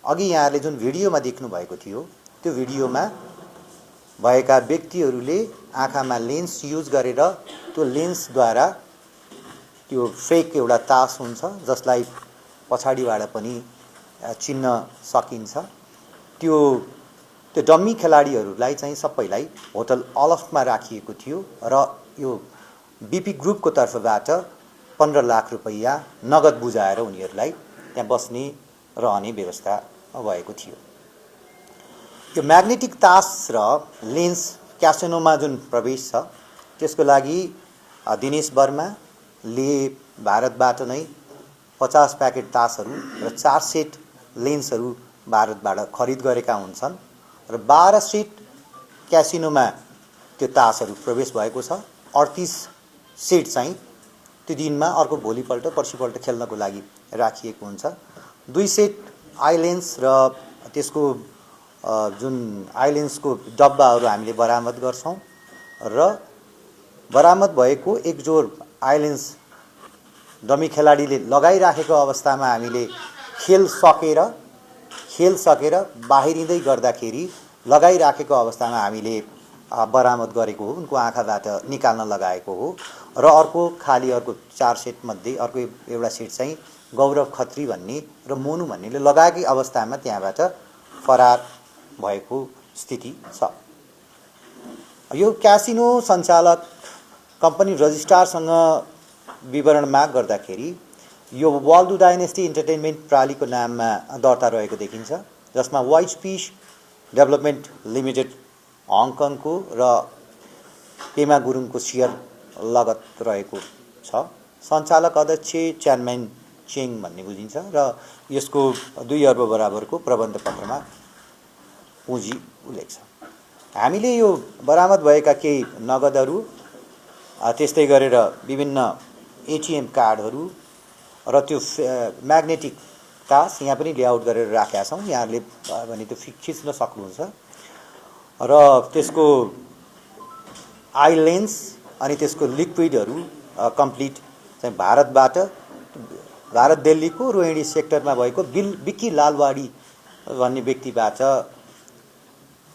अघि यहाँले जुन भिडियोमा देख्नु भएको थियो त्यो भिडियोमा भएका व्यक्तिहरूले आँखामा लेन्स युज गरेर त्यो लेन्सद्वारा त्यो फेक एउटा तास हुन्छ जसलाई पछाडिबाट पनि चिन्न सकिन्छ त्यो डम्मी खेलाडीहरूलाई चाहिँ सबैलाई होटल अलफमा राखिएको थियो र यो बीपी ग्रुपको तर्फबाट 15 लाख रुपैयाँ नगद बुझाएर उनीहरूलाई त्यहाँ बस्ने रहने व्यवस्था भएको थियो। यो म्याग्नेटिक तास र लेन्स क्यासिनोमा जुन प्रवेश छ त्यसको लागि दिनेश वर्माले भारतबाट नै 50 प्याकेट तासहरू र 4 सेट लेन्सहरू भारतबाट खरिद गरेका हुन्छन् र 12 सेट क्यासिनोमा त्यो तासहरू प्रवेश भएको छ। 38 सेट चाहिँ त्यो दिनमा अर्को भोलिपल्ट पर्सिपल्ट खेल्नको लागि राखिएको हुन्छ। 2 सेट आइलेन्स र त्यसको जुन आइलेन्सको डब्बाहरू हामीले बरामद गर्छौं र बरामद भएको एक जोर आइलेन्स डमी खेलाडीले लगाइराखेको अवस्थामा हामीले खेल सकेर बाहिरिँदै गर्दाखेरि लगाइराखेको अवस्थामा हामीले बरामद गरेको हो, उनको आँखाबाट निकाल्न लगाएको हो र अर्को 4 सेट मध्ये अर्को एउटा सेट चाहिँ गौरव खत्री भन्ने र मोनु भन्नेले लगाएकै अवस्थामा त्यहाँबाट फरार भएको स्थिति छ। यो क्यासिनो सञ्चालक कम्पनी रजिस्ट्रारसँग विवरण माग गर्दाखेरि यो वाल्डु डाइनेस्टी इन्टरटेनमेन्ट प्रालीको नाममा दर्ता रहेको देखिन्छ जसमा वाइट फिश डेभलपमेन्ट लिमिटेड हङकङको र पेमा गुरुङको शेयर लगत रहेको छ। सञ्चालक अध्यक्ष चेयरम्यान चेङ भन्ने बुझिन्छ र यसको 2 अर्ब बराबरको प्रबन्ध पत्रमा पुँजी उल्लेख छ। हामीले यो बरामद भएका केही नगदहरू त्यस्तै गरेर विभिन्न एटीएम कार्डहरू र त्यो म्याग्नेटिक तास यहाँ पनि लेआउट गरेर राखेका छौं। यहाँले भने त्यो खिच्न सक्नुहुन्छ र त्यसको आई लेन्स अनि त्यसको लिक्विडहरू कम्प्लिट चाहिँ भारत दिल्लीको रोहिणी सेक्टरमा भएको बिक्की लालवाडी भन्ने व्यक्तिबाट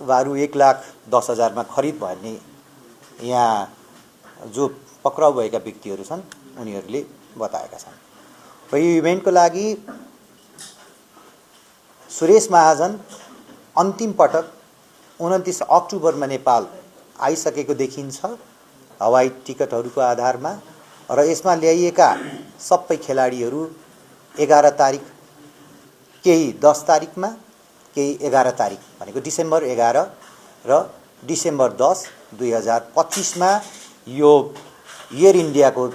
वारु 1,10,000 मा खरिद भन्ने यहाँ जो पक्राउ भएका व्यक्तिहरू छन् उनीहरूले बताएका छन्। र यो इभेन्टको लागि सुरेश महाजन अन्तिम पटक 29 अक्टोबरमा नेपाल आइसकेको देखिन्छ हवाई टिकटहरूको आधारमा र यसमा ल्याइएका सबै खेलाडीहरू 11 तारिक, केही 10 तारिकमा, केही 11 तारिक भनेको डिसेम्बर 11 र डिसेम्बर 10 2025 मा यो एयर इन्डियाको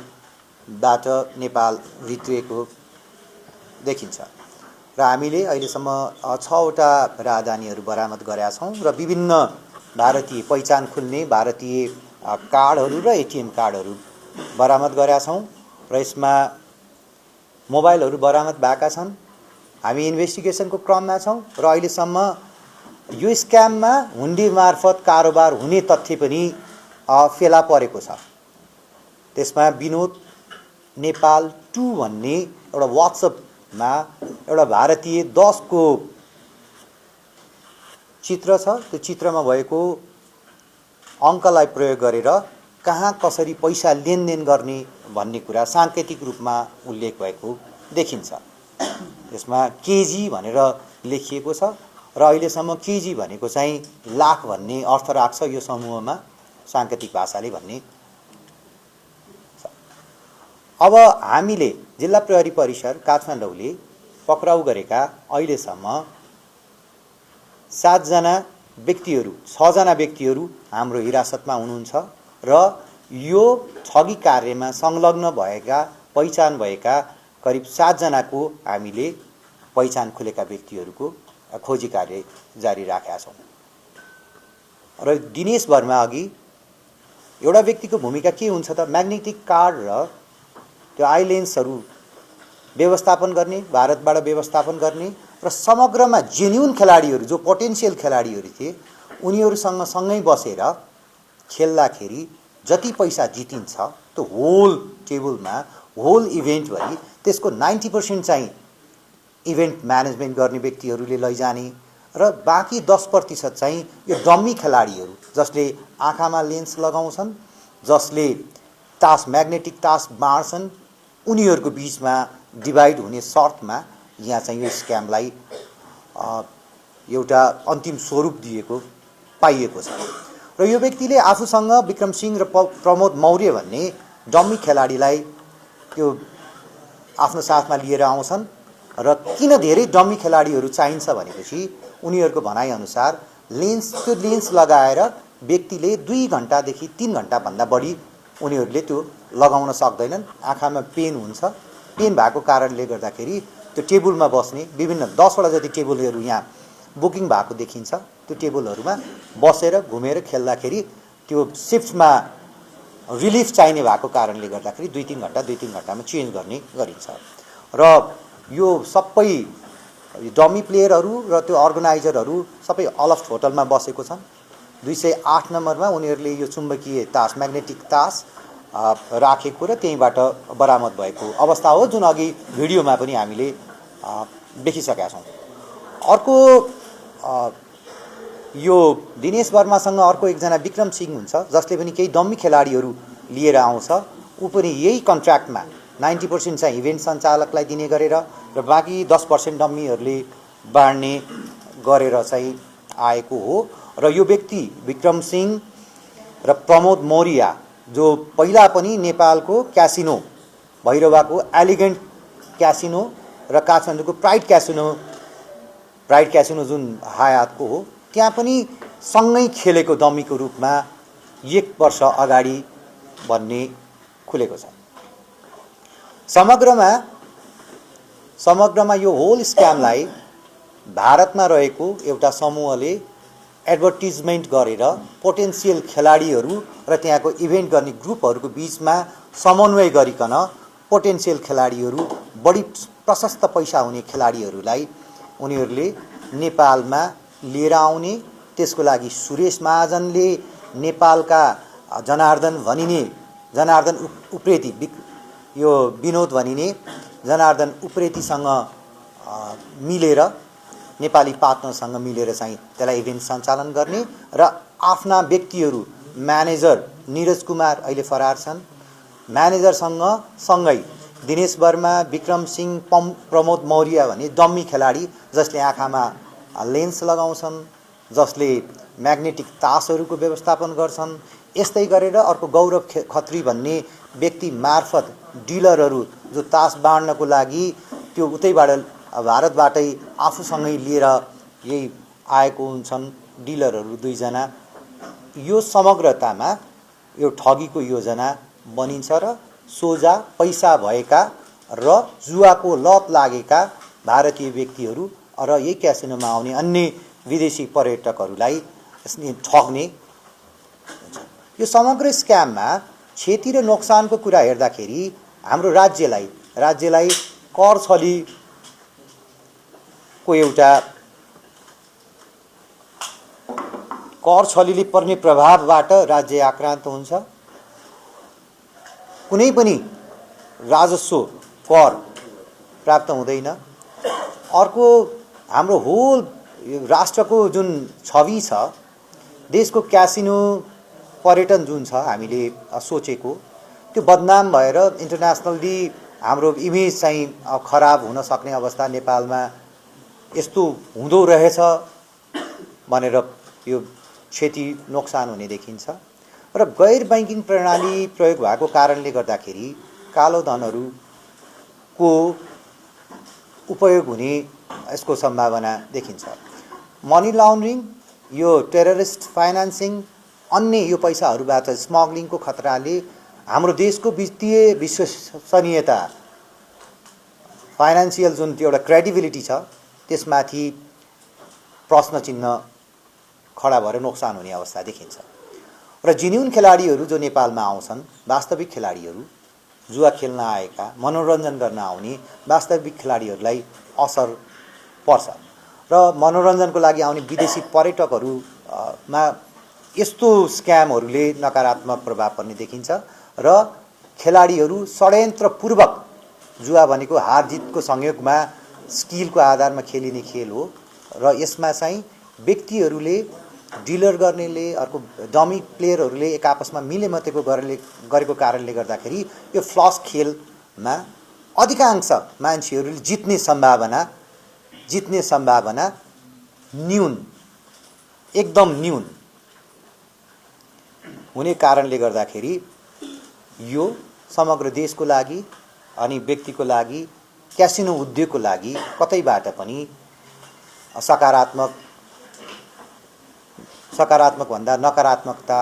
बाट नेपाल भित्रिएको देखिन्छ र हामीले अहिलेसम्म 6 वटा राजधानीहरू बरामद गरेका छौं र विभिन्न भारतीय पहिचान खुल्ने भारतीय कार्डहरू र एटीएम कार्डहरू बरामद गरेका छौं र यसमा मोबाइलहरू बरामद भएका छन्। हामी इन्भेस्टिगेसनको क्रममा छौं र अहिलेसम्म यो स्क्याममा हुन्डी मार्फत कारोबार हुने तथ्य पनि फेला परेको छ। त्यसमा विनोद नेपाल 2 भन्ने एउटा व्हाट्सएपमा एउटा भारतीय 10 को चित्र छ। त्यो चित्रमा भएको अङ्कलाई प्रयोग गरेर कहाँ कसरी पैसा लेनदेन गर्ने भन्ने कुरा सांकेतिक रूपमा उल्लेख भएको देखिन्छ। त्यसमा केजी भनेर लेखिएको छ र अहिलेसम्म केजी भनेको चाहिँ लाख भन्ने अर्थ राख्छ यो समूहमा सांकेतिक भाषाले भन्ने। अब हामीले जिल्ला प्रहरी परिसर काठमाडौँले पक्राउ गरेका अहिलेसम्म 6 जना व्यक्तिहरू हाम्रो हिरासतमा हुनुहुन्छ र यो ठगी कार्यमा संलग्न भएका पहिचान भएका करिब 7 जनाको हामीले पहिचान खुलेका व्यक्तिहरूको खोजी कार्य जारी राखेका छौं। र दिनेश वर्मा अघि एउटा व्यक्तिको भूमिका के हुन्छ त म्याग्नेटिक कार्ड र त्यो आइलेन्सहरू व्यवस्थापन गर्ने, भारतबाट व्यवस्थापन गर्ने र समग्रमा जेन्युन खेलाडीहरू जो पोटेन्शियल खेलाडीहरू थिए उनीहरूसँग सँगै बसेर खेल्दाखेरि जति पैसा जितिन्छ त्यो होल टेबलमा होल इभेन्ट भरि त्यसको 90% चाहिँ इभेन्ट म्यानेजमेन्ट गर्ने व्यक्तिहरूले लैजाने र बाँकी 10% चाहिँ यो डम्मी खेलाडीहरू जसले आँखामा लेन्स लगाउँछन्, जसले तास म्याग्नेटिक तास बाँड्छन्, उनीहरूको बीचमा डिभाइड हुने शर्तमा यहाँ चाहिँ यो स्क्यामलाई एउटा अन्तिम स्वरूप दिएको पाइएको छ। र यो व्यक्तिले आफूसँग विक्रम सिंह र प्रमोद मौर्य भन्ने डम्मी खेलाडीलाई त्यो आफ्नो साथमा लिएर आउँछन् र किन धेरै डम्मी खेलाडीहरू चाहिन्छ भनेपछि उनीहरूको भनाइअनुसार त्यो लेन्स लगाएर व्यक्तिले 2 घण्टादेखि 3 घण्टाभन्दा बढी उनीहरूले त्यो लगाउन सक्दैनन्। आँखामा पेन हुन्छ, पेन भएको कारणले गर्दाखेरि त्यो टेबलमा बस्ने विभिन्न 10 वटा जति टेबलहरू यहाँ बुकिङ भएको देखिन्छ। त्यो टेबलहरूमा बसेर घुमेर खेल्दाखेरि त्यो शिफ्टमा रिलिफ चाहिने भएको कारणले गर्दाखेरि 2-3 घण्टामा चेन्ज गर्ने गरिन्छ। र यो सबै डमी प्लेयरहरू र त्यो अर्गनाइजरहरू सबै अलफ्ट होटलमा बसेको छन्। 208 नम्बरमा उनीहरूले यो चुम्बकीय तास म्याग्नेटिक तास राखेको र त्यहीँबाट बरामद भएको अवस्था हो, जुन अघि भिडियोमा पनि हामीले देखिसकेका छौँ। अर्को यो दिनेश वर्मासँग अर्को एकजना विक्रम सिंह हुन्छ, जसले पनि केही डम्मी खेलाडीहरू लिएर आउँछ। ऊ पनि यही कन्ट्र्याक्टमा 90% चाहिँ इभेन्ट सञ्चालकलाई दिने गरेर र बाँकी 10% डम्मीहरूले बाँड्ने गरेर चाहिँ आएको हो। र यो व्यक्ति विक्रम सिंह र प्रमोद मौर्य जो पहिला पनि नेपालको क्यासिनो भैरवाको एलिगेन्ट क्यासिनो र काठमाडौँको प्राइड क्यासिनो जुन हायातको हो, त्यहाँ पनि सँगै खेलेको डम्मीको रूपमा 1 वर्ष अगाडि भन्ने खुलेको छ। समग्रमा यो होल स्क्यामलाई भारतमा रहेको एउटा समूहले एडभर्टिजमेन्ट गरेर पोटेन्सियल खेलाडीहरू र त्यहाँको इभेन्ट गर्ने ग्रुपहरूको बीचमा समन्वय गरिकन पोटेन्सियल खेलाडीहरू बढी प्रशस्त पैसा हुने खेलाडीहरूलाई उनीहरूले नेपालमा लिएर आउने। त्यसको लागि सुरेश महाजनले नेपालका जनार्दन उप्रेती यो विनोद भनिने जनार्दन उप्रेतीसँग मिलेर नेपाली पार्टनरसँग मिलेर चाहिँ त्यसलाई इभेन्ट सञ्चालन गर्ने र आफ्ना व्यक्तिहरू म्यानेजर निरज कुमार अहिले फरार छन्, म्यानेजरसँगै दिनेश वर्मा, विक्रम सिंह, प्रमोद मौर्य भन्ने डम्मी खेलाडी जसले आँखामा लेन्स लगाउँछन्, जसले म्याग्नेटिक तासहरूको व्यवस्थापन गर्छन्। यस्तै गरेर अर्को गौरव खत्री भन्ने व्यक्ति मार्फत डिलरहरू जो तास बाँड्नको लागि त्यो उतैबाट भारतबाटै आफूसँगै लिएर यही आएको हुन्छन् डिलरहरू 2 जना। यो समग्रतामा यो ठगीको योजना बनिन्छ र सोझा पैसा भएका र जुवाको लत लागेका भारतीय व्यक्तिहरू र यही क्यासिनोमा आउने अन्य विदेशी पर्यटकहरूलाई यसले ठग्ने। यो समग्र स्क्याममा क्षति र नोक्सानको कुरा हेर्दाखेरि हाम्रो राज्यलाई कर छलीले पर्ने प्रभावबाट राज्य आक्रान्त हुन्छ। कुनै पनि राजस्व कर प्राप्त हुँदैन। अर्को हाम्रो होल राष्ट्रको जुन छवि छ, देशको क्यासिनो पर्यटन जुन छ हामीले सोचेको त्यो बदनाम भएर इन्टरनेसनली हाम्रो इमेज चाहिँ खराब हुन सक्ने अवस्था नेपालमा यस्तो हुँदो रहेछ भनेर यो क्षति नोक्सान हुने देखिन्छ। र गैर बैंकिङ प्रणाली प्रयोग भएको कारणले गर्दाखेरि कालो धनहरूको उपयोग हुने यसको सम्भावना देखिन्छ। मनी लन्ड्रिङ, यो टेररिस्ट फाइनान्सिङ, अन्य यो पैसाहरूबाट स्मग्लिङको खतराले हाम्रो देशको वित्तीय विश्वसनीयता, फाइनान्सियल जुन एउटा क्रेडिबिलिटी छ त्यसमाथि प्रश्न चिन्ह खडा भएर नोक्सान हुने अवस्था देखिन्छ। र जेन्युन खेलाडीहरू जो नेपालमा आउँछन्, वास्तविक खेलाडीहरू, जुवा खेल्न आएका, मनोरञ्जन गर्न आउने वास्तविक खेलाडीहरूलाई असर पर्छ र मनोरञ्जनको लागि आउने विदेशी पर्यटकहरूमा यस्तो स्क्यामहरूले नकारात्मक प्रभाव पर्ने देखिन्छ र खेलाडीहरू षड्यन्त्रपूर्वक जुवा भनेको हार जितको संयोगमा स्किलको आधारमा खेलिने खेल हो र यसमा चाहिँ व्यक्तिहरूले डिलर गर्नेले अर्को डमी प्लेयरहरूले एक आपसमा मिलेमतेको गरेको कारणले गर्दाखेरि यो फ्लस खेलमा अधिकांश मान्छेहरूले जित्ने सम्भावना न्यून, एकदम न्यून हुने कारणले गर्दाखेरि यो समग्र देशको लागि अनि व्यक्तिको लागि क्यासिनो उद्योगको लागि कतैबाट पनि सकारात्मक भन्दा नकारात्मकता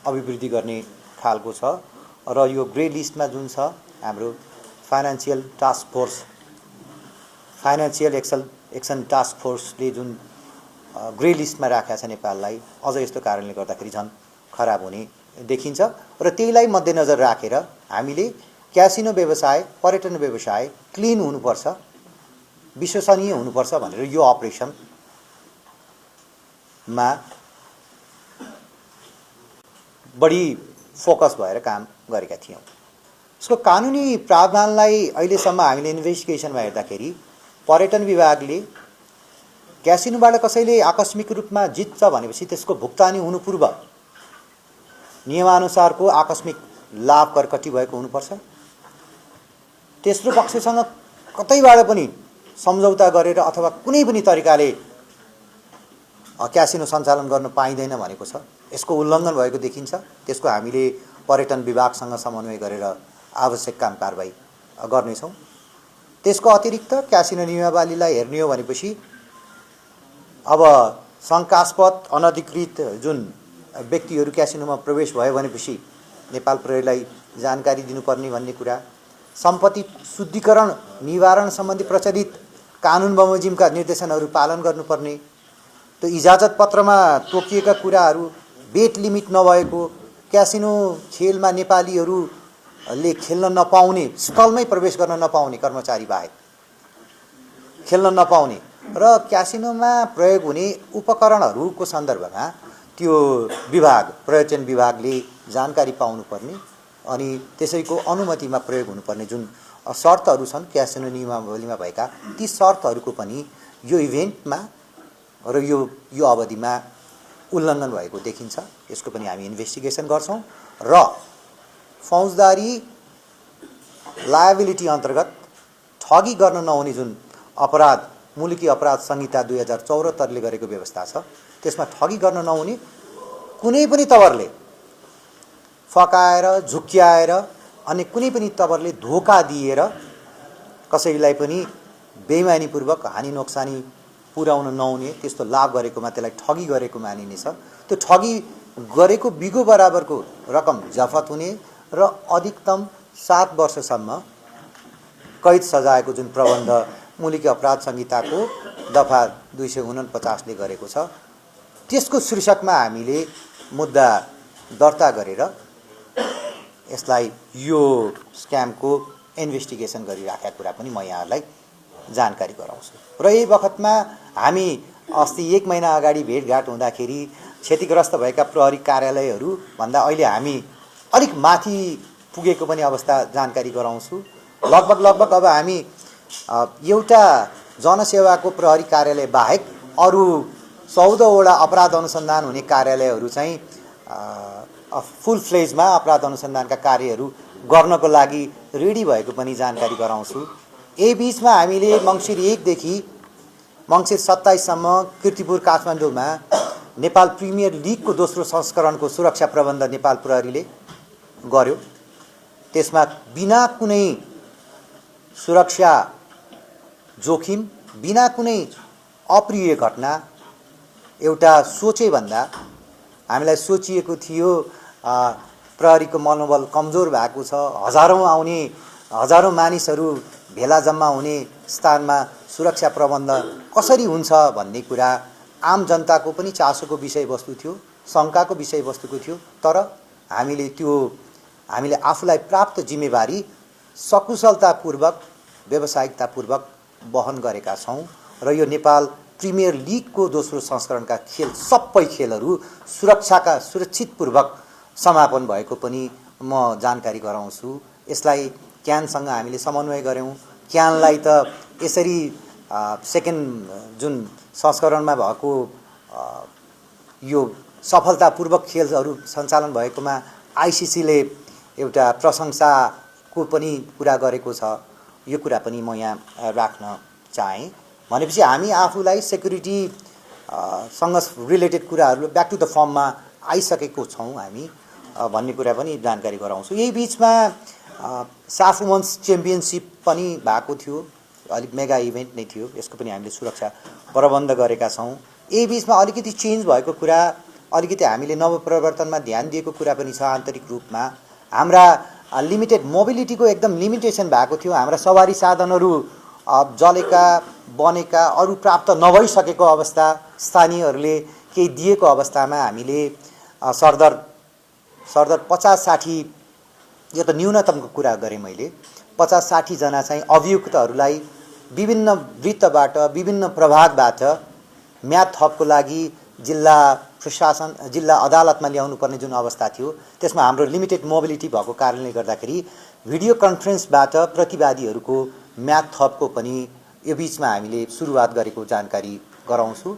अभिवृद्धि गर्ने खालको छ र यो ग्रे लिस्टमा जुन छ हाम्रो फाइनान्शियल एक्सन टास्क फोर्सले जुन ग्रे लिस्टमा राखेको छ नेपाललाई, अझ यस्तो कारणले गर्दाखेरि झन् खराब हुने देखिन्छ र त्यहीलाई मध्यनजर राखेर हामीले क्यासिनो व्यवसाय, पर्यटन व्यवसाय क्लिन हुनुपर्छ, विश्वसनीय हुनुपर्छ भनेर यो अपरेसनमा बढी फोकस भएर काम गरेका थियौँ। यसको कानुनी प्रावधानलाई अहिलेसम्म हामीले इन्भेस्टिगेसनमा हेर्दाखेरि पर्यटन विभागले क्यासिनोबाट कसैले आकस्मिक रूपमा जित्छ भनेपछि त्यसको भुक्तानी हुनु पूर्व नियमानुसारको आकस्मिक लाभ कर्कटी भएको हुनुपर्छ। तेस्रो पक्षसँग कतैबाट पनि सम्झौता गरेर अथवा कुनै पनि तरिकाले क्यासिनो सञ्चालन गर्न पाइँदैन भनेको छ। यसको उल्लङ्घन भएको देखिन्छ। त्यसको हामीले पर्यटन विभागसँग समन्वय गरेर आवश्यक काम कारबाही गर्नेछौँ। त्यसको अतिरिक्त क्यासिनो नियमावलीलाई हेर्ने हो भनेपछि अब शङ्कास्पद अनधिकृत जुन व्यक्तिहरू क्यासिनोमा प्रवेश भयो भनेपछि नेपाल प्रहरीलाई जानकारी दिनुपर्ने भन्ने कुरा, सम्पत्ति शुद्धिकरण निवारण सम्बन्धी प्रचलित कानुन बमोजिमका निर्देशनहरू पालन गर्नुपर्ने, त्यो इजाजत पत्रमा तोकिएका कुराहरू, बेट लिमिट नभएको, क्यासिनो खेलमा नेपालीहरूले खेल्न नपाउने, स्टलमै प्रवेश गर्न नपाउने कर्मचारी बाहेक खेल्न नपाउने र क्यासिनोमा प्रयोग हुने उपकरणहरूको सन्दर्भमा त्यो विभाग, पर्यटन विभागले जानकारी पाउनुपर्ने अनि त्यसैको अनुमतिमा प्रयोग हुनुपर्ने जुन शर्तहरू छन् क्यासिनो नियमावलीमा भएका, ती शर्तहरूको पनि यो इभेन्टमा र यो अवधिमा उल्लङ्घन भएको देखिन्छ। यसको पनि हामी इन्भेस्टिगेसन गर्छौँ र फौजदारी लायबिलिटी अन्तर्गत ठगी गर्न नहुने जुन अपराध, मुलुकी अपराध संहिता 2074ले गरेको व्यवस्था छ, त्यसमा ठगी गर्न नहुने कुनै पनि तवरले फकाएर, झुक्क्याएर अनि कुनै पनि तवरले धोका दिएर कसैलाई पनि बेइमानीपूर्वक हानि नोक्सानी पुर्याउन नहुने, त्यस्तो लाभ गरेकोमा त्यसलाई ठगी गरेको मानिनेछ। त्यो ठगी गरेको बिगो बराबरको रकम जफत हुने र अधिकतम 7 वर्षसम्म कैद सजायको जुन प्रबन्ध मुलुकी अपराध संहिताको दफा 249ले गरेको छ, त्यसको शीर्षकमा हामीले मुद्दा दर्ता गरेर यसलाई यो स्क्यामको इन्भेस्टिगेसन गरिराखेका कुरा पनि म यहाँहरूलाई जानकारी गराउँछु। र यही बखतमा हामी अस्ति 1 महिना अगाडि भेटघाट हुँदाखेरि क्षतिग्रस्त भएका प्रहरी कार्यालयहरू भन्दा अहिले हामी अलिक माथि पुगेको पनि अवस्था जानकारी गराउँछु। लगभग अब हामी एउटा जनसेवाको प्रहरी कार्यालय बाहेक अरू 14वटा अपराध अनुसन्धान हुने कार्यालयहरू चाहिँ फुल फ्लेजमा अपराध अनुसन्धानका कार्यहरू गर्नको लागि रेडी भएको पनि जानकारी गराउँछु। यही बीचमा हामीले मङ्सिर 1 देखि मङ्सिर 27 सम्म कीर्तिपुर काठमाडौँमा नेपाल प्रिमियर लिगको दोस्रो संस्करणको सुरक्षा प्रबन्ध नेपाल प्रहरीले गर्यो। त्यसमा बिना कुनै सुरक्षा जोखिम, बिना कुनै अप्रिय घटना, एउटा सोचेभन्दा हामीलाई सोचिएको थियो प्रहरीको मनोबल कमजोर भएको छ, हजारौं मानिसहरू भेला जम्मा हुने स्थानमा सुरक्षा प्रबन्ध कसरी हुन्छ भन्ने कुरा आम जनताको पनि चासोको विषयवस्तु थियो, शङ्काको विषयवस्तुको थियो। तर हामीले आफूलाई प्राप्त जिम्मेवारी सकुशलतापूर्वक, व्यावसायिकतापूर्वक वहन गरेका छौँ र यो नेपाल प्रिमियर लिगको दोस्रो संस्करणका सबै खेलहरू सुरक्षितपूर्वक समापन भएको पनि म जानकारी गराउँछु। यसलाई क्यानसँग हामीले समन्वय गर्यौँ। क्यानलाई त यसरी सेकेन्ड जुन संस्करणमा भएको यो सफलतापूर्वक खेलहरू सञ्चालन भएकोमा आइसिसीले एउटा प्रशंसाको पनि कुरा गरेको छ। यो कुरा पनि म यहाँ राख्न चाहेँ। भनेपछि हामी आफूलाई सेक्युरिटी सँग रिलेटेड कुराहरू ब्याक टु द फर्ममा आइसकेको छौँ हामी भन्ने कुरा पनि जानकारी गराउँछु। यही बिचमा साफ वुमन्स च्याम्पियनसिप पनि भएको थियो, अलिक मेगा इभेन्ट नै थियो, यसको पनि हामीले सुरक्षा प्रबन्ध गरेका छौँ। यही बिचमा अलिकति चेन्ज भएको कुरा, अलिकति हामीले नवप्रवर्तनमा ध्यान दिएको कुरा पनि छ। आन्तरिक रूपमा हाम्रा लिमिटेड मोबिलिटीको एकदम लिमिटेसन भएको थियो। हाम्रा सवारी साधनहरू जलेका बनेका अरू प्राप्त नभइसकेको अवस्था, स्थानीयहरूले केही दिएको अवस्थामा हामीले सरदर 50-60, यो त न्यूनतमको कुरा गरेँ मैले, 50-60 जना चाहिँ अभियुक्तहरूलाई विभिन्न वृत्तबाट विभिन्न प्रभागबाट म्याद थपको लागि जिल्ला प्रशासन जिल्ला अदालतमा ल्याउनु पर्ने जुन अवस्था थियो, त्यसमा हाम्रो लिमिटेड मोबिलिटी भएको कारणले गर्दाखेरि भिडियो कन्फरेन्सबाट प्रतिवादीहरूको म्याद थपको पनि यो बिचमा हामीले सुरुवात गरेको जानकारी गराउँछु।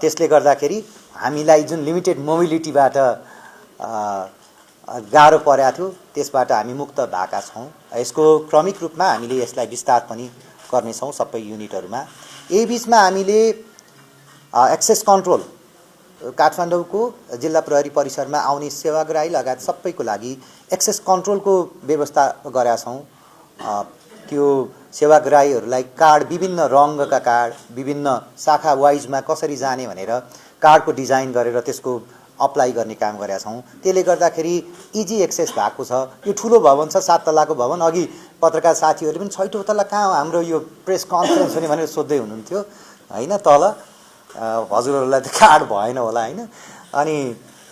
त्यसले गर्दाखेरि हामीलाई जुन लिमिटेड मोबिलिटीबाट गाह्रो परेको थियो त्यसबाट हामी मुक्त भएका छौँ। यसको क्रमिक रूपमा हामीले यसलाई विस्तार पनि गर्नेछौँ सबै युनिटहरूमा। यही बिचमा हामीले एक्सेस कन्ट्रोल काठमाडौँको जिल्ला प्रहरी परिसरमा आउने सेवाग्राही लगायत सबैको लागि एक्सेस कन्ट्रोलको व्यवस्था गरेका छौँ। त्यो सेवाग्राहीहरूलाई कार्ड, विभिन्न रङका कार्ड, विभिन्न शाखा वाइजमा कसरी जाने भनेर कार्डको डिजाइन गरेर त्यसको अप्लाई गर्ने काम गरेका छौँ। त्यसले गर्दाखेरि इजी एक्सेस भएको छ। यो ठुलो भवन छ, 7 तल्लाको भवन। अघि पत्रकार साथीहरूले पनि 6औं तल्ला कहाँ हाम्रो यो प्रेस कन्फरेन्स हुने भनेर सोध्दै हुनुहुन्थ्यो हैन। तल हजुरहरूलाई त कार्ड भएन होला हैन। अनि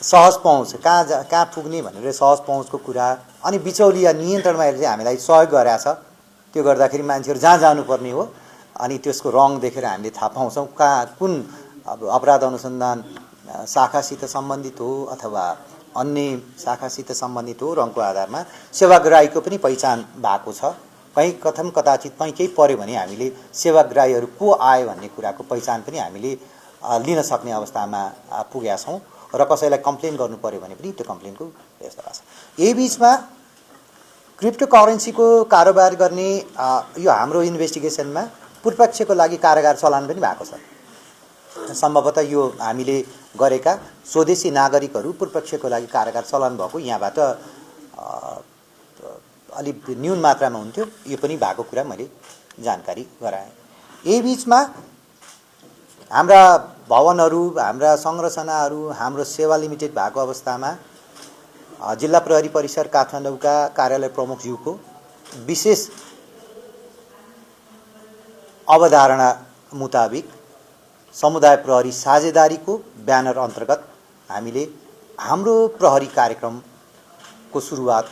सहज पहुँच कहाँ पुग्ने भनेर सहज पहुँचको कुरा, अनि बिचौलिया नियन्त्रणमा चाहिँ हामीलाई सहयोग गरेको छ। त्यो गर्दाखेरि मान्छेहरू जहाँ जानुपर्ने हो अनि त्यसको रङ देखेर हामीले थाहा पाउँछौँ कहाँ कुन अपराध अनुसन्धान शाखासित सम्बन्धित हो अथवा अन्य शाखासित सम्बन्धित हो। रङको आधारमा सेवाग्राहीको पनि पहिचान भएको छ। कहीँ कथम कदाचित कहीँ केही पर्यो भने हामीले सेवाग्राहीहरू को आए भन्ने कुराको पहिचान पनि हामीले लिन सक्ने अवस्थामा पुगेका छौँ। र कसैलाई कम्प्लेन गर्नु पर्यो भने पनि त्यो कम्प्लेनको व्यवस्था छ। यही बिचमा क्रिप्टो करेन्सीको कारोबार गर्ने यो हाम्रो इन्भेस्टिगेसनमा पूर्वपक्षको लागि कारागार चलान पनि भएको छ। सम्भवतः यो हामीले गरेका स्वदेशी नागरिकहरू पूर्वपक्षको लागि कारागार चलान भएको यहाँबाट अलिक न्यून मात्रामा हुन्थ्यो। यो पनि भएको कुरा मैले जानकारी गराएँ। यही बिचमा हाम्रा भवनहरू, हाम्रा संरचनाहरू, हाम्रो सेवा लिमिटेड भएको अवस्थामा जिल्ला प्रहरी परिसर काठमाडौँका कार्यालय प्रमुखज्यूको विशेष अवधारणा मुताबिक समुदाय प्रहरी साझेदारीको ब्यानर अन्तर्गत हामीले हाम्रो प्रहरी कार्यक्रमको सुरुवात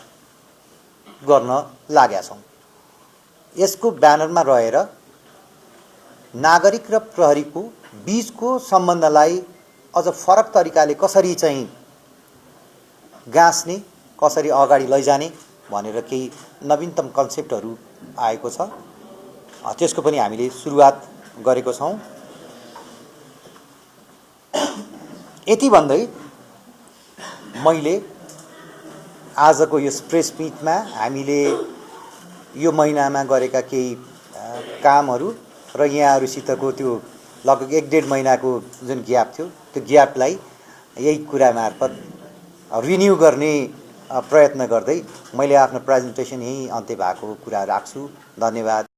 गर्न लागेका छौँ। यसको ब्यानरमा रहेर नागरिक र प्रहरीको बीचको सम्बन्धलाई अझ फरक तरिकाले कसरी चाहिँ गाँस्ने, कसरी अगाडि लैजाने भनेर केही नवीनतम कन्सेप्टहरू आएको छ। त्यसको पनि हामीले सुरुवात गरेको छौँ। यति भन्दै मैले आजको यो प्रेस मिटमा हामीले यो महिनामा गरेका केही कामहरू र यहाँहरूसितको त्यो लगभग 1.5 महिनाको जुन ग्याप थियो त्यो ग्यापलाई यही कुरा मार्फत रिन्यू गर्ने प्रयत्न गर्दै मैले आफ्नो प्रेजेन्टेसन यही अन्त्य भएको कुरा राख्छु। धन्यवाद।